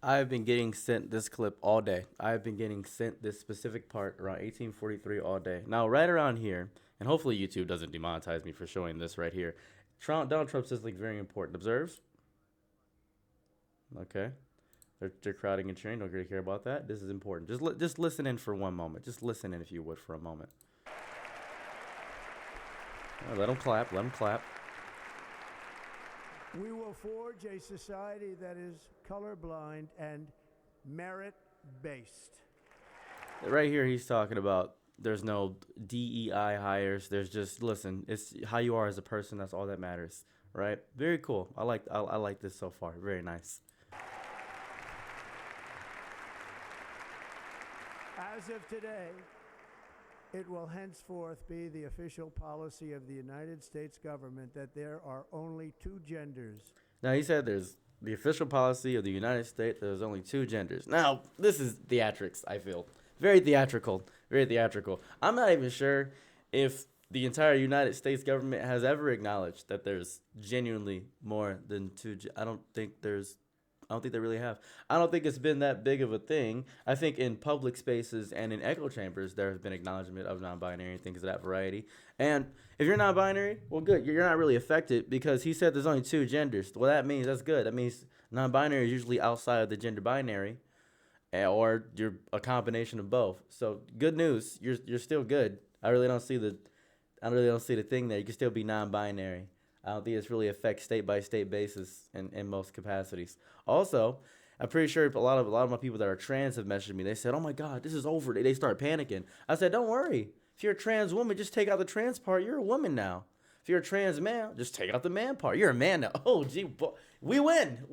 I've been getting sent this clip all day. I've been getting sent this specific part around 1843 all day. Now, right around here, and hopefully YouTube doesn't demonetize me for showing this right here. Donald Trump says like very important. Observe. Okay. They're crowding and cheering. Don't really care about that. This is important. Just listen in for one moment. Just listen in if you would for a moment. Let them clap. Let them clap. We will forge a society that is colorblind and merit-based. Right here, he's talking about there's no DEI hires. There's just listen. It's how you are as a person. That's all that matters, right? Very cool. I like this so far. Very nice. As of today, it will henceforth be the official policy of the United States government that there are only two genders. Now, he said there's the official policy of the United States. There's only two genders. Now, this is theatrics. I feel very theatrical. Very theatrical. I'm not even sure if the entire United States government has ever acknowledged that there's genuinely more than two. I don't think they really have. I don't think it's been that big of a thing. I think in public spaces and in echo chambers, there has been acknowledgement of non-binary and things of that variety. And if you're non-binary, well, good. You're not really affected because he said there's only two genders. Well, that means that's good. That means non-binary is usually outside of the gender binary, or you're a combination of both. So good news. You're still good. I really don't see the thing there. You can still be non-binary. I don't think it's really affects state by state basis in most capacities. Also, I'm pretty sure a lot of my people that are trans have messaged me. They said, "Oh my God, this is over." They start panicking. I said, "Don't worry. If you're a trans woman, just take out the trans part. You're a woman now. If you're a trans male, just take out the man part. You're a man now." Oh, gee, we win.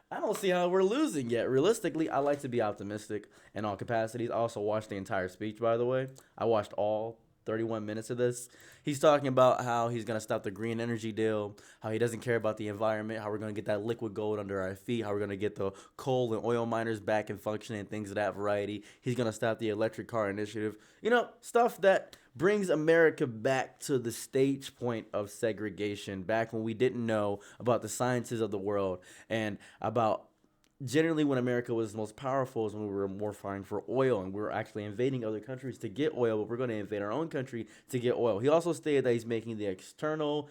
I don't see how we're losing yet. Realistically, I like to be optimistic in all capacities. I also watched the entire speech, by the way. I watched all 31 minutes of this. He's talking about how he's going to stop the green energy deal, how he doesn't care about the environment, how we're going to get that liquid gold under our feet, how we're going to get the coal and oil miners back in functioning and things of that variety. He's going to stop the electric car initiative. You know, stuff that brings America back to the stage point of segregation, back when we didn't know about the sciences of the world and about generally when America was most powerful is when we were more fighting for oil and we were actually invading other countries to get oil, but we're going to invade our own country to get oil. He also stated that he's making the external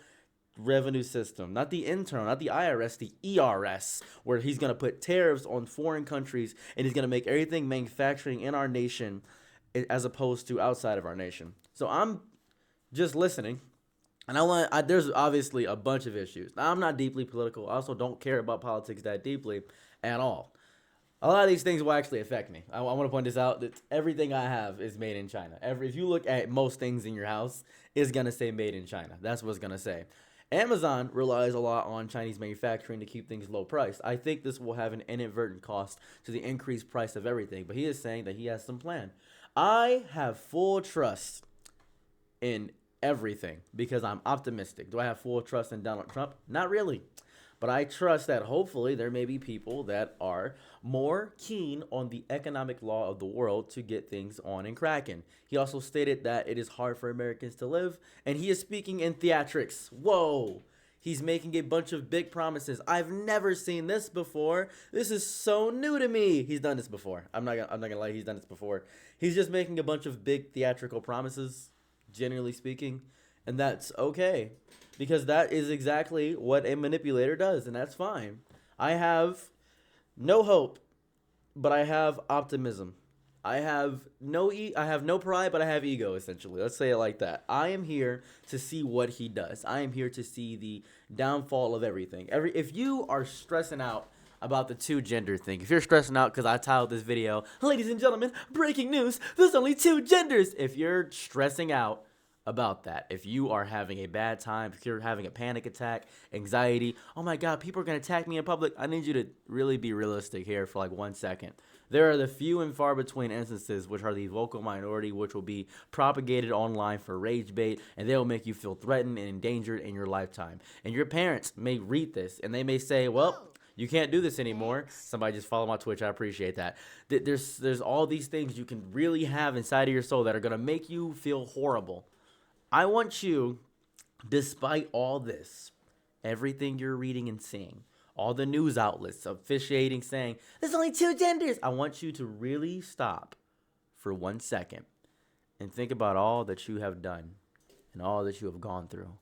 revenue system, not the internal, not the IRS, the ERS, where he's going to put tariffs on foreign countries and he's going to make everything manufacturing in our nation as opposed to outside of our nation. So I'm just listening. And there's obviously a bunch of issues. Now, I'm not deeply political. I also don't care about politics that deeply at all. A lot of these things will actually affect me. I want to point this out, that everything I have is made in China. If you look at most things in your house, it's going to say made in China. That's what it's going to say. Amazon relies a lot on Chinese manufacturing to keep things low priced. I think this will have an inadvertent cost to the increased price of everything, but he is saying that he has some plan. I have full trust in everything because I'm optimistic. Do I have full trust in Donald Trump? Not really. But I trust that hopefully there may be people that are more keen on the economic law of the world to get things on and cracking. He also stated that it is hard for Americans to live, and he is speaking in theatrics. Whoa. He's making a bunch of big promises. I've never seen this before. This is so new to me. He's done this before. I'm not gonna lie, he's done this before. He's just making a bunch of big theatrical promises, generally speaking, and that's okay. Because that is exactly what a manipulator does, and that's fine. I have no hope, but I have optimism. I have no pride, but I have ego, essentially. Let's say it like that. I am here to see what he does. I am here to see the downfall of everything. If you are stressing out about the two gender thing, if you're stressing out because I titled this video, "Ladies and gentlemen, breaking news, there's only two genders." If you're stressing out about that, if you are having a bad time, if you're having a panic attack, anxiety, "Oh my God, people are going to attack me in public," I need you to really be realistic here for like 1 second. There are the few and far between instances which are the vocal minority, which will be propagated online for rage bait, and they will make you feel threatened and endangered in your lifetime. And your parents may read this and they may say, "Well, you can't do this anymore." Somebody just follow my Twitch. I appreciate that. There's all these things you can really have inside of your soul that are going to make you feel horrible. I want you, despite all this, everything you're reading and seeing, all the news outlets officiating saying there's only two genders. I want you to really stop for 1 second and think about all that you have done and all that you have gone through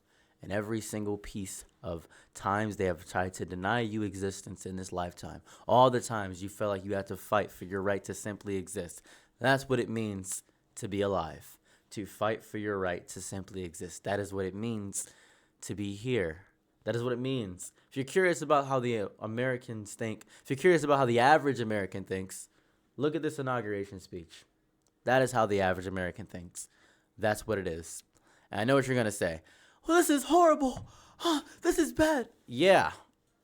and every single piece of times they have tried to deny you existence in this lifetime. All the times you felt like you had to fight for your right to simply exist. That's what it means to be alive, to fight for your right to simply exist. That is what it means to be here. That is what it means. If you're curious about how the Americans think, if you're curious about how the average American thinks, look at this inauguration speech. That is how the average American thinks. That's what it is. And I know what you're going to say. Well, this is horrible. This is bad. Yeah.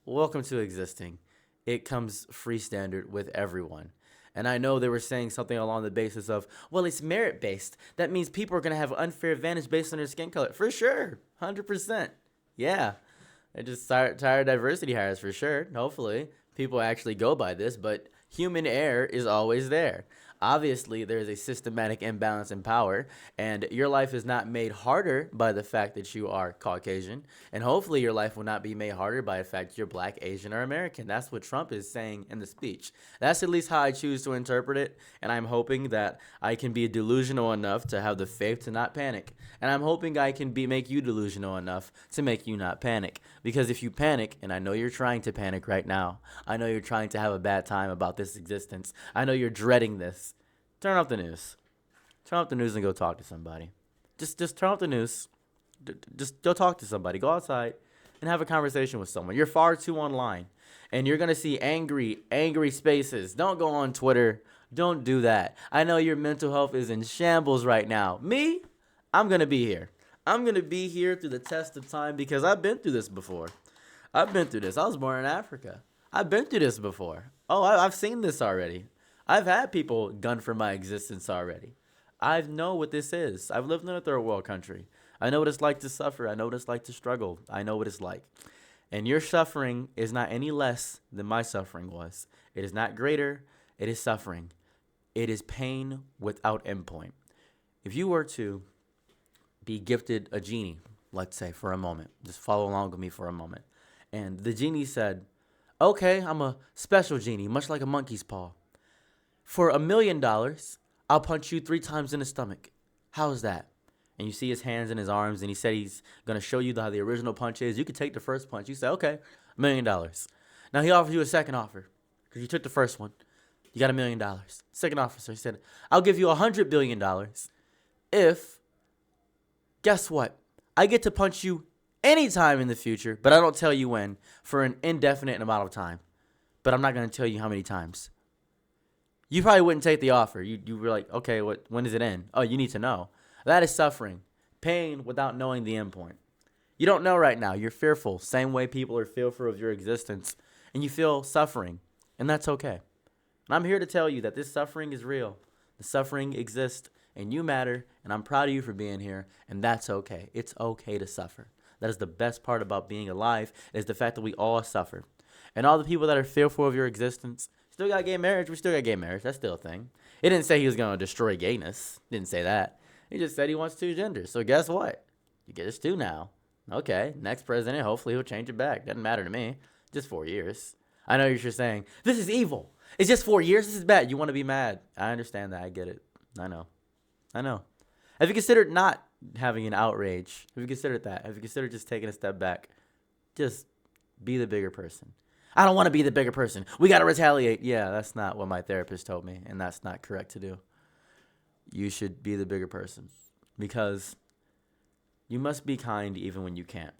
Welcome to existing. It comes free standard with everyone. And I know they were saying something along the basis of, well, it's merit-based. That means people are going to have an unfair advantage based on their skin color. For sure. 100%. Yeah. They're just tired diversity hires for sure. Hopefully. People actually go by this, but human error is always there. Obviously, there is a systematic imbalance in power, and your life is not made harder by the fact that you are Caucasian, and hopefully your life will not be made harder by the fact you're Black, Asian, or American. That's what Trump is saying in the speech. That's at least how I choose to interpret it, and I'm hoping that I can be delusional enough to have the faith to not panic, and I'm hoping I can make you delusional enough to make you not panic, because if you panic, and I know you're trying to panic right now, I know you're trying to have a bad time about this existence, I know you're dreading this. Turn off the news. Turn off the news and go talk to somebody. Just turn off the news. Just go talk to somebody. Go outside and have a conversation with someone. You're far too online. And you're going to see angry spaces. Don't go on Twitter. Don't do that. I know your mental health is in shambles right now. Me? I'm going to be here. I'm going to be here through the test of time because I've been through this before. I've been through this. I was born in Africa. I've been through this before. Oh, I've seen this already. I've had people gun for my existence already. I know what this is. I've lived in a third world country. I know what it's like to suffer. I know what it's like to struggle. I know what it's like. And your suffering is not any less than my suffering was. It is not greater. It is suffering. It is pain without endpoint. If you were to be gifted a genie, let's say for a moment, just follow along with me for a moment. And the genie said, okay, I'm a special genie, much like a monkey's paw. For $1 million, I'll punch you 3 times in the stomach. How's that? And you see his hands and his arms, and he said he's going to show you how the original punch is. You could take the first punch. You say, okay, $1 million. Now he offered you a second offer because you took the first one. You got $1 million. Second officer, he said, I'll give you $100 billion if, guess what? I get to punch you anytime in the future, but I don't tell you when for an indefinite amount of time. But I'm not going to tell you how many times. You probably wouldn't take the offer. You were like, okay, when does it end? Oh, you need to know. That is suffering. Pain without knowing the end point. You don't know right now. You're fearful. Same way people are fearful of your existence. And you feel suffering. And that's okay. And I'm here to tell you that this suffering is real. The suffering exists. And you matter. And I'm proud of you for being here. And that's okay. It's okay to suffer. That is the best part about being alive, is the fact that we all suffer. And all the people that are fearful of your existence, still got gay marriage. We still got gay marriage. That's still a thing. It didn't say he was going to destroy gayness. Didn't say that. He just said he wants 2 genders. So guess what? You get us 2 now. Okay. Next president, hopefully he'll change it back. Doesn't matter to me. Just 4 years. I know you're saying, this is evil. It's just 4 years. This is bad. You want to be mad. I understand that. I get it. I know. Have you considered not having an outrage? Have you considered that? Have you considered just taking a step back? Just be the bigger person. I don't want to be the bigger person. We got to retaliate. Yeah, that's not what my therapist told me, and that's not correct to do. You should be the bigger person because you must be kind even when you can't.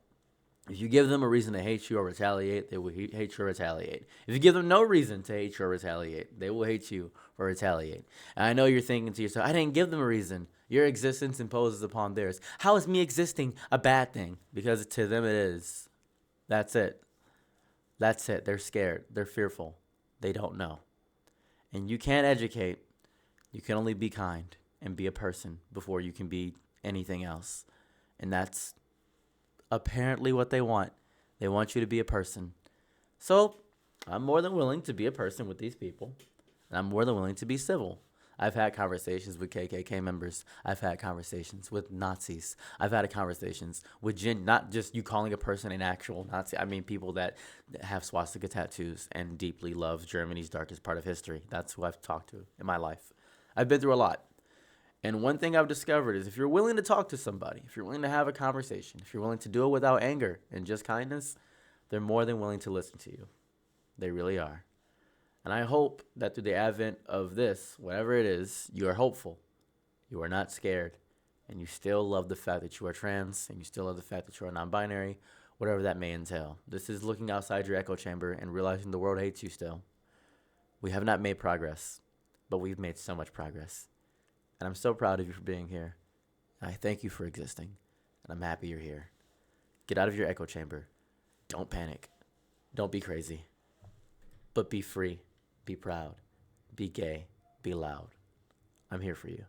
If you give them a reason to hate you or retaliate, they will hate you or retaliate. If you give them no reason to hate you or retaliate, they will hate you or retaliate. And I know you're thinking to yourself, I didn't give them a reason. Your existence imposes upon theirs. How is me existing a bad thing? Because to them it is. That's it. That's it. They're scared. They're fearful. They don't know. And you can't educate. You can only be kind and be a person before you can be anything else. And that's apparently what they want. They want you to be a person. So I'm more than willing to be a person with these people. And I'm more than willing to be civil. I've had conversations with KKK members. I've had conversations with Nazis. I've had conversations with not just you calling a person an actual Nazi. I mean people that have swastika tattoos and deeply love Germany's darkest part of history. That's who I've talked to in my life. I've been through a lot. And one thing I've discovered is if you're willing to talk to somebody, if you're willing to have a conversation, if you're willing to do it without anger and just kindness, they're more than willing to listen to you. They really are. And I hope that through the advent of this, whatever it is, you are hopeful. You are not scared. And you still love the fact that you are trans, and you still love the fact that you are non-binary, whatever that may entail. This is looking outside your echo chamber and realizing the world hates you still. We have not made progress, but we've made so much progress. And I'm so proud of you for being here. And I thank you for existing. And I'm happy you're here. Get out of your echo chamber. Don't panic. Don't be crazy. But be free. Be proud. Be gay. Be loud. I'm here for you.